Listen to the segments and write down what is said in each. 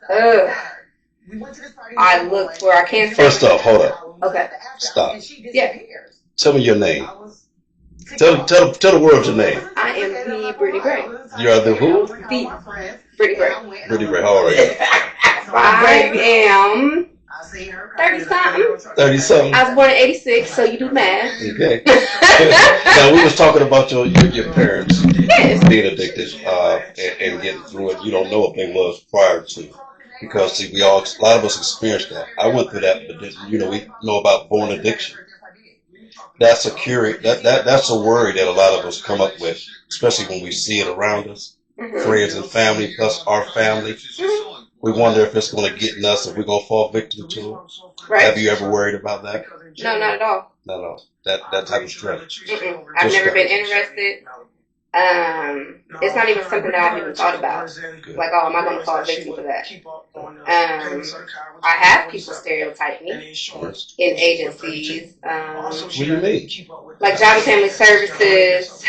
Ugh. I looked for, I can't say. First off, hold up. Okay. Stop. Yeah. Tell me your name. Tell the world your name. I am the Britney Gray. You are the who? The Britney Gray. Britney Gray, how old are you? I am 30-something. 30-something. I was born in 86, so you do math. Okay. Now, we was talking about your parents being addicted and getting through it. You don't know if they was prior to. Because, see, a lot of us experienced that. I went through that, but we know about born addiction. That's a that's a worry that a lot of us come up with, especially when we see it around us, friends and family, plus our family. We wonder if it's going to get in us, if we're going to fall victim to it. Right. Have you ever worried about that? No, not at all. Not at all. That type of stress. I've never been interested. It's not even something that I've even thought about. Like, oh, am I going to fall victim to that? I have people stereotype me in agencies. What do you mean? Like Job and Family Services.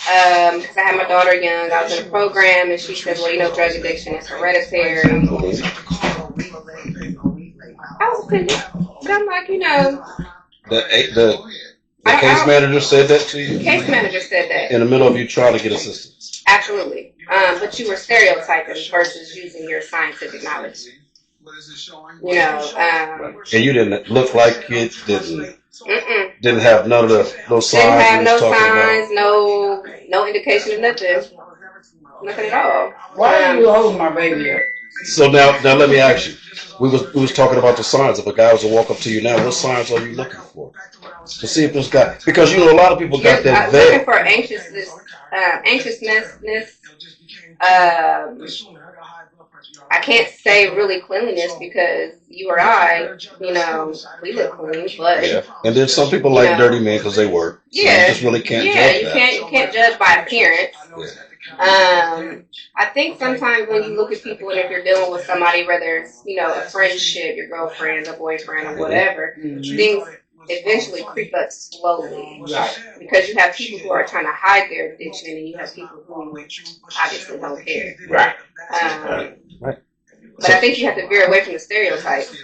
Because I had my daughter young, I was in a program, and she said, well, drug addiction is hereditary. I was offended. But I'm like, The case manager said that to you? The case manager said that. In the middle of you trying to get assistance? Absolutely. But you were stereotyping versus using your scientific knowledge. And you didn't look like it, didn't have none of those signs. Didn't have no signs, no indication of nothing. Nothing at all. Why are you holding my baby up? So now let me ask you. We was talking about the signs. If a guy was to walk up to you now, what signs are you looking for? To see if this guy, because a lot of people got that. I'm looking for anxiousness. I can't say really cleanliness because you or I, we look clean, but yeah. And then some people like dirty men because they work. So you just really can't judge that. You can't judge by appearance. Yeah. I think sometimes when you look at people and if you're dealing with somebody, whether it's a friendship, your girlfriend, a boyfriend, or whatever, things eventually creep up slowly. Right. Because you have people who are trying to hide their addiction, and you have people who obviously don't care. Right. But I think you have to veer away from the stereotypes.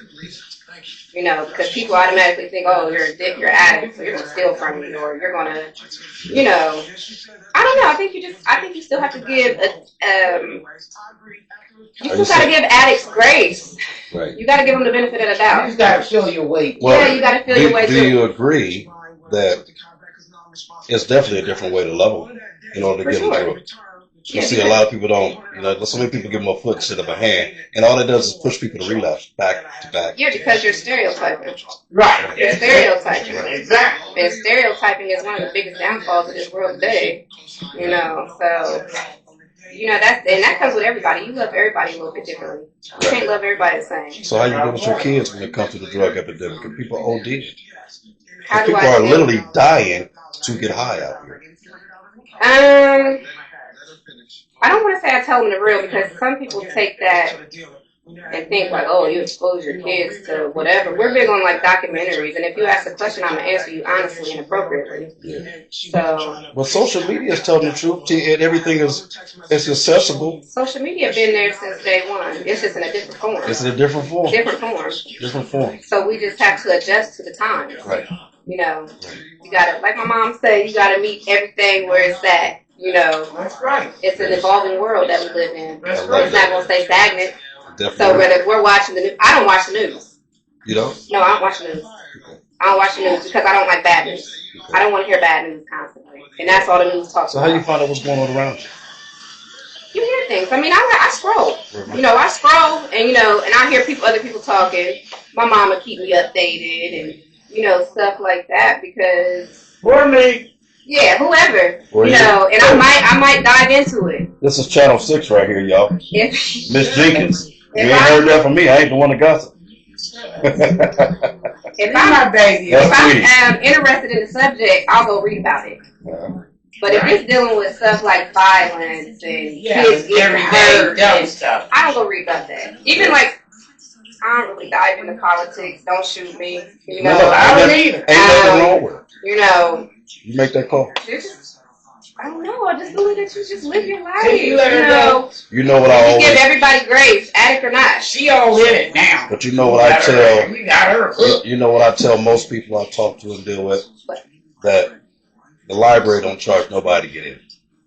Because people automatically think, oh, you're an addict, so you're going to steal from me, or you're going to, I don't know. I think you still have to give you still got to give addicts grace. Right. You got to give them the benefit of the doubt. You just got to feel your weight. Well, you got to feel your weight. Do you agree that it's definitely a different way to love them in order to get them through it? You see, a lot of people don't, so many people give them a foot instead of a hand, and all it does is push people to relapse back to back. Yeah, because you're stereotyping. Right. You're stereotyping. Exactly. And stereotyping is one of the biggest downfalls of this world today. So, that comes with everybody. You love everybody a little bit differently. You can't love everybody the same. So how you deal with your kids when it comes to the drug epidemic? And people OD. People are literally dying to get high out here. I don't want to say I tell them the real, because some people take that and think like, oh, you expose your kids to whatever. We're big on documentaries, and if you ask a question, I'm gonna answer you honestly and appropriately. Yeah. So. Well, social media is telling the truth. Everything is accessible. Social media been there since day one. It's just in a different form. It's in a different form. Different form. So we just have to adjust to the times. Right. You gotta, like my mom said, you gotta meet everything where it's at. That's right. It's an evolving world that we live in. It's not going to stay stagnant. Definitely. So whether we're watching the news, I don't watch the news. You don't? No, I don't watch the news. I don't watch the news because I don't like bad news. I don't want to hear bad news constantly. And that's all the news talks about. So how you find out what's going on around you? You hear things. I mean, I scroll. I scroll and, and I hear other people talking. My mama keep me updated and, stuff like that because... For me. Yeah, whoever, and I might dive into it. This is Channel 6 right here, y'all. Miss Jenkins. You ain't heard that from me. I ain't the one to gossip. If I'm interested in the subject, I'll go read about it. But if it's dealing with stuff like violence and kids getting hurt, stuff, I don't go read about that. Even I don't really dive into politics. Don't shoot me. I don't either. Ain't nothing wrong with it. You make that call. I don't know. I just believe that you just live your life. You let her go. You know what I always give everybody grace, addict or not. She all in it now. But you know what I tell. You got her. You know what I tell most people I talk to and deal with, that the library don't charge nobody to get in.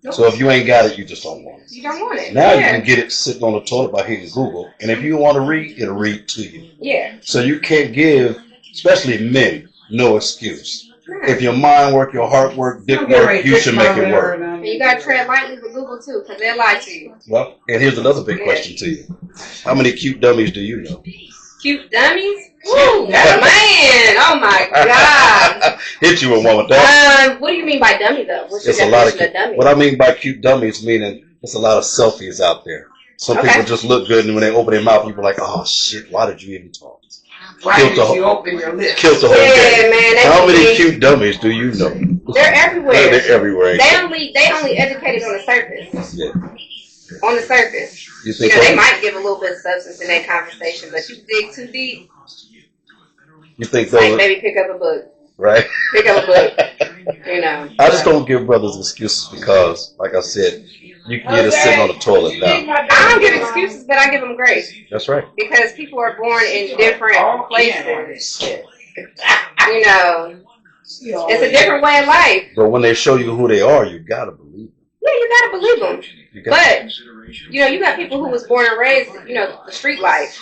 Nope. So if you ain't got it, you just don't want it. You don't want it. Now you can get it sitting on the toilet by hitting Google, and if you want to read, it'll read to you. Yeah. So you can't give, especially men, no excuse. If your mind work, your heart work, dick work, you should make it work. And you gotta tread lightly with Google too, because they'll lie to you. Well, and here's another big question to you: how many cute dummies do you know? Cute dummies? Woo, man! Oh my God! Hit you with one with that. What do you mean by dummy though? What's your definition of dummy? What I mean by cute dummies, meaning there's a lot of selfies out there. Some people just look good, and when they open their mouth, people are like, "Oh shit, why did you even talk?" Killed the whole game. Man, how many cute dummies do you know? They're everywhere. They're everywhere. They only educated on the surface. Yeah. On the surface. You think they might give a little bit of substance in their conversation, but you dig too deep. You think those? Like maybe pick up a book. Right. Pick up a book. I just don't give brothers excuses because, like I said, you can get it sitting on the toilet now. I don't give excuses, but I give them grace. That's right. Because people are born in different places. It's a different way of life. But when they show you who they are, you gotta believe them. Yeah, you gotta believe them. But you got people who was born and raised, the street life.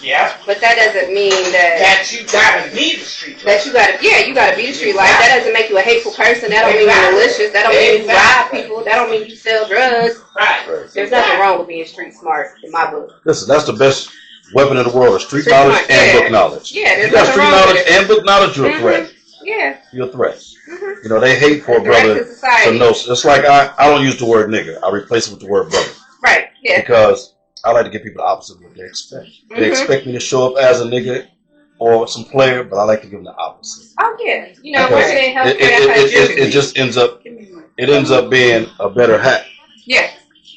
Yeah. But that doesn't mean that you gotta be the street life. That you gotta be the street life. That doesn't make you a hateful person. That don't mean you're malicious. That don't mean you rob people. That don't mean you sell drugs. Right. There's nothing wrong with being street smart in my book. Listen, that's the best weapon in the world: is street knowledge and book knowledge. Yeah, there's you got nothing street wrong knowledge with it. and book knowledge, you're a threat. Yeah. You're a threat. They hate for a brother to know. It's like I don't use the word nigga. I replace it with the word brother. Right. Yeah. Because I like to give people the opposite of what they expect. They expect me to show up as a nigga or some player, but I like to give them the opposite. Oh yeah, working in healthcare, it just ends up being a better hat. Yeah.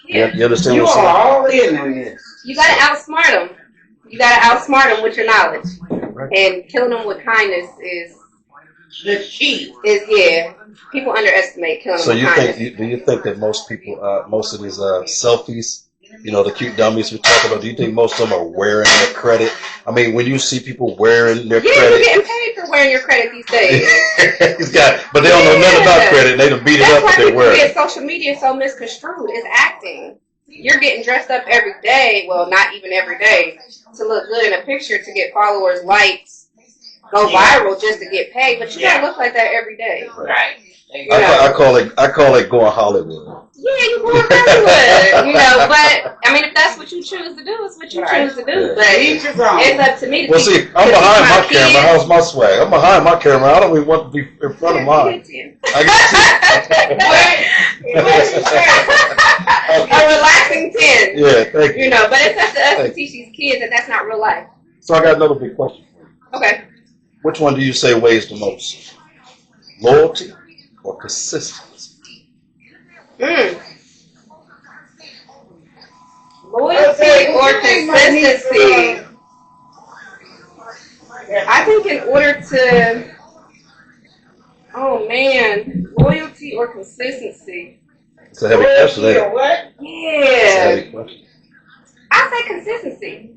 You understand what I'm saying? You are all in on this. You gotta outsmart them. You gotta outsmart them with your knowledge, and killing them with kindness is the key. People underestimate killing them with kindness. Do you think that most people, most of these selfies, the cute dummies we talk about, do you think most of them are wearing their credit? I mean, when you see people wearing their credit. You're getting paid for wearing your credit these days. But they don't know nothing about credit. They done beat it up if they wear it. That's why social media so misconstrued. It's acting. You're getting dressed up every day, well, not even every day, to look good in a picture, to get followers, likes, go viral just to get paid, but you don't look like that every day. Right. I call it going Hollywood. Yeah, you're going Hollywood, but I mean, if that's what you choose to do, it's what you choose to do. But it's up to me to see, I'm behind my camera. How's my swag? I'm behind my camera. I don't even want to be in front of mine. I can see. A relaxing 10. Yeah, thank you. But it's up to us to teach these kids that that's not real life. So I got another big question for you. Okay. Which one do you say weighs the most? Loyalty or consistency? Loyalty or consistency? I think in order to, loyalty or consistency? It's a heavy question. Yeah. It's a heavy question. I say consistency.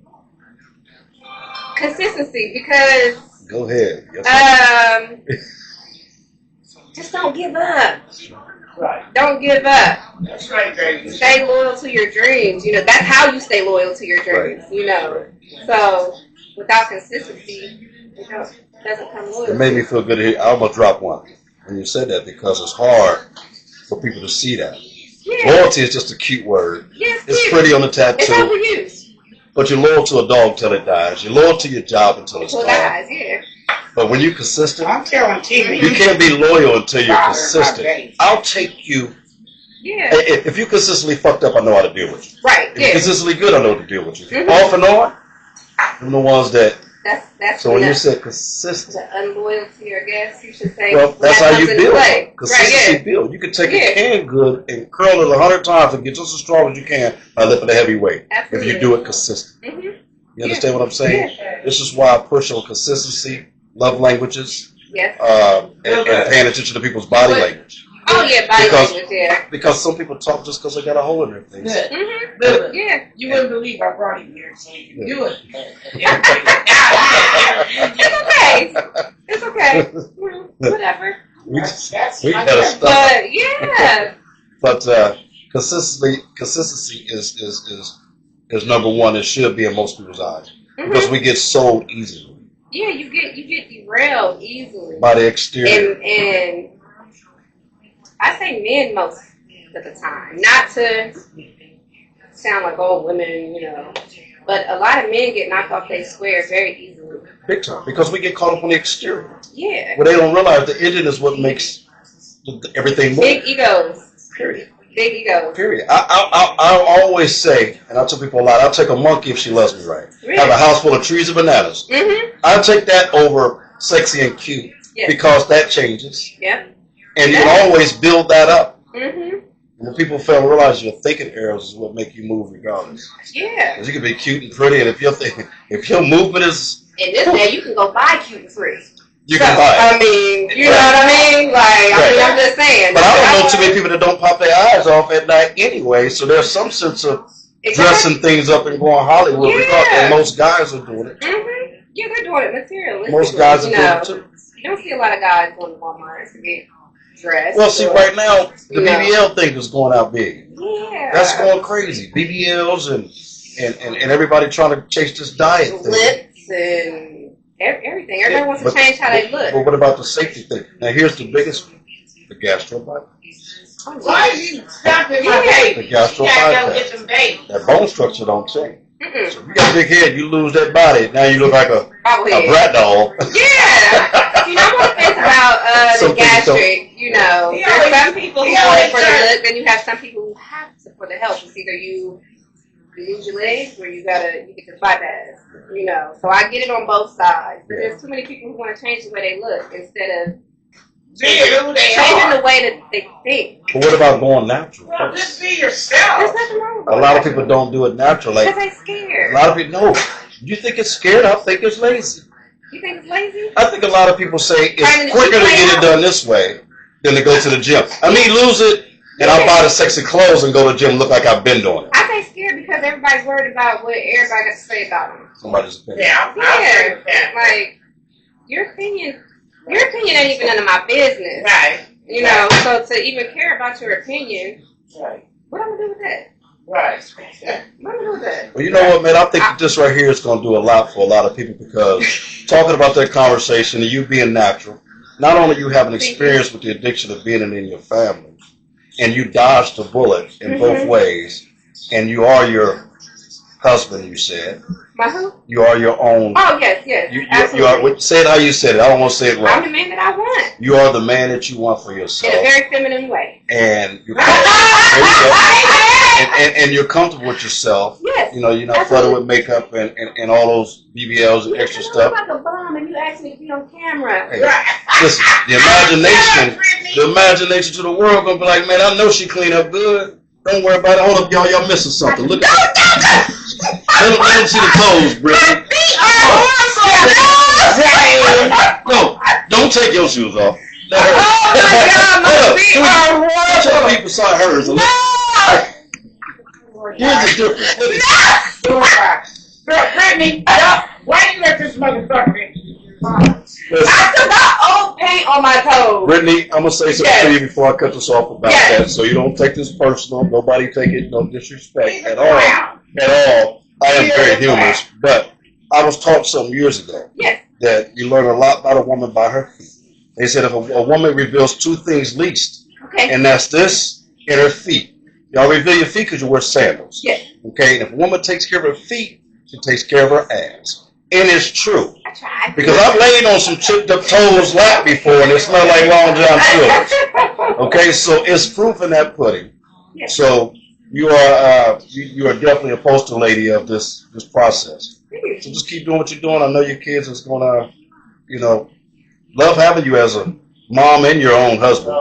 Consistency because. Go ahead. Just don't give up. Right. Don't give up. That's right, baby. Stay loyal to your dreams. That's how you stay loyal to your dreams. Right. So without consistency, it doesn't come loyal. It made me feel good to hear. I almost dropped one when you said that because it's hard for people to see that. Yeah. Loyalty is just a cute word. Yes, it's pretty on the tattoo. It's overused. But you're loyal to a dog till it dies. You're loyal to your job until it's gone. Yeah. But when you're consistent, I'm telling TV. You can't be loyal until you're consistent. I'll take you. Yeah. If you consistently fucked up, I know how to deal with you. Right. If you're consistently good, I know how to deal with you. Off and on, I'm the ones that. That's so when you said consistent. The unloyalty, I guess you should say. Well, that's how you build. Consistency build. You can take a can good and curl it 100 times and get just as strong as you can by lifting a heavy weight. Absolutely. If you do it consistently. You understand what I'm saying? Yeah. This is why I push on consistency, love languages, and paying attention to people's body language. Oh yeah, body language. Yeah. Because some people talk just because they got a hole in their face. Good. Mm-hmm. Yeah. You wouldn't believe I brought him here, so you can do it. It's okay. Whatever. We gotta stop. But yeah. But consistency is number one. It should be in most people's eyes because we get sold easily. Yeah, you get derailed easily By the exterior. And I say men most of the time, not to sound like old women, but a lot of men get knocked off their square very easily. Big time, because we get caught up on the exterior. Yeah. Well, they don't realize the engine is what makes everything move. Big egos. Period. Big egos. Period. I always say, and I tell people a lot, I'll take a monkey if she loves me right. Really? Have a house full of trees and bananas. Mm-hmm. I'll take that over sexy and cute because that changes. Yep. And you always build that up. Mm-hmm. When people fail to realize your thinking errors is what make you move regardless. Yeah. Because you can be cute and pretty, and if your movement is... In this day, you can go buy cute and free. You can buy it. I mean, you know what I mean? Like, I'm just saying. But I don't know too many people that don't pop their eyes off at night anyway, so there's some sense of dressing things up and going Hollywood. And most guys are doing it. Mm-hmm. Yeah, they're doing it materialistically. Most guys are doing it too. You don't see a lot of guys going to Walmart to get dressed. Well, see, right now, the BBL thing is going out big. Yeah. That's going crazy. BBLs and everybody trying to chase this diet thing. Lips and everything. Everybody wants to change how they look. But what about the safety thing? Now, here's the biggest one. The gastrobite. Why are you stopping my baby? The gastrobite. That bone structure don't change. Mm-mm. So if you got a big head, you lose that body. Now you look like a brat doll. Yeah. You know what it's about the gastric, there's some people who want it for the look, then you have some people who have it for the health. It's either you lose your legs or you get the bypass, So I get it on both sides. But there's too many people who want to change the way they look instead of changing the way that they think. But what about going natural? Well, just be yourself. There's nothing wrong with a lot of people don't do it natural. Because they're scared. A lot of people, no. You think it's scared? I think it's lazy. You think it's lazy? I think a lot of people say it's quicker to get it done this way than to go to the gym. I mean, lose it, and I'll buy the sexy clothes and go to the gym and look like I've been doing it. I say scared because everybody's worried about what everybody got to say about them. Somebody's opinion. Yeah. Like, your opinion ain't even none of my business. Right. So to even care about your opinion, what am I going to do with that? Right. What am I going to do with that? Well, you know what, man? I think this right here is going to do a lot for a lot of people because talking about that conversation and you being natural, not only you have an experience with the addiction of being in your family, and you dodged the bullet in both ways, and you are your husband, you said. My who? You are your own. Oh, yes. You are, say it how you said it. I don't want to say it wrong. I'm the man that I want. You are the man that you want for yourself. In a very feminine way. And you're and you're comfortable with yourself. Yes. You're not flooded with makeup and all those BBLs and extra stuff. You look like a bum and you ask me to be on camera. Hey, listen, the imagination to the world gonna be like, man, I know she clean up good. Don't worry about it. Hold up, y'all missing something. Look at that. Let them see the toes, Britney. No, don't take your shoes off. Let her. Oh my God, my feet are horrible. Tell people saw hers. Here's the difference. Britney, why you let this motherfucker? I still got old paint on my toes. Brittany, I'm gonna say something to you before I cut this off about that, so you don't take this personal. Nobody take it, no disrespect at all. At all. I am very humorous, but I was taught some years ago that you learn a lot about a woman by her feet. They said if a woman reveals two things least, and that's this and her feet. Y'all reveal your feet because you wear sandals. Yes. Okay, and if a woman takes care of her feet, she takes care of her ass. And it's true. I tried. Because I've laid on some chipped up toes lap before and it smelled like Long John Silver. Okay, so it's proof in that pudding. Yes. So you are definitely a poster lady of this process. So just keep doing what you're doing. I know your kids is gonna, love having you as a mom and your own husband.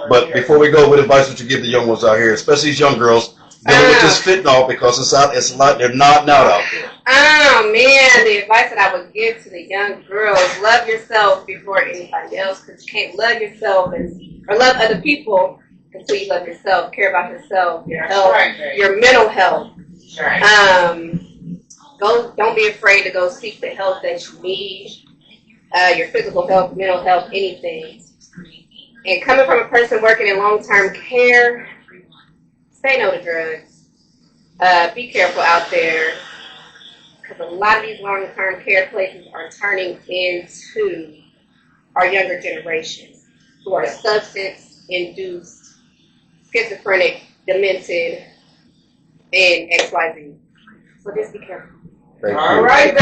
But before we go, what advice would you give the young ones out here, especially these young girls dealing with this fentanyl, because it's a lot, they're nodding out there. Oh man, the advice that I would give to the young girls: love yourself before anybody else, because you can't love yourself and or love other people until you love yourself, care about yourself, your health, Right. your mental health. Right. Don't be afraid to go seek the help that you need, your physical health, mental health, anything. And coming from a person working in long-term care, say no to drugs. Be careful out there, because a lot of these long-term care places are turning into our younger generations who are substance-induced, schizophrenic, demented, and XYZ. So just be careful. Thank All you. right.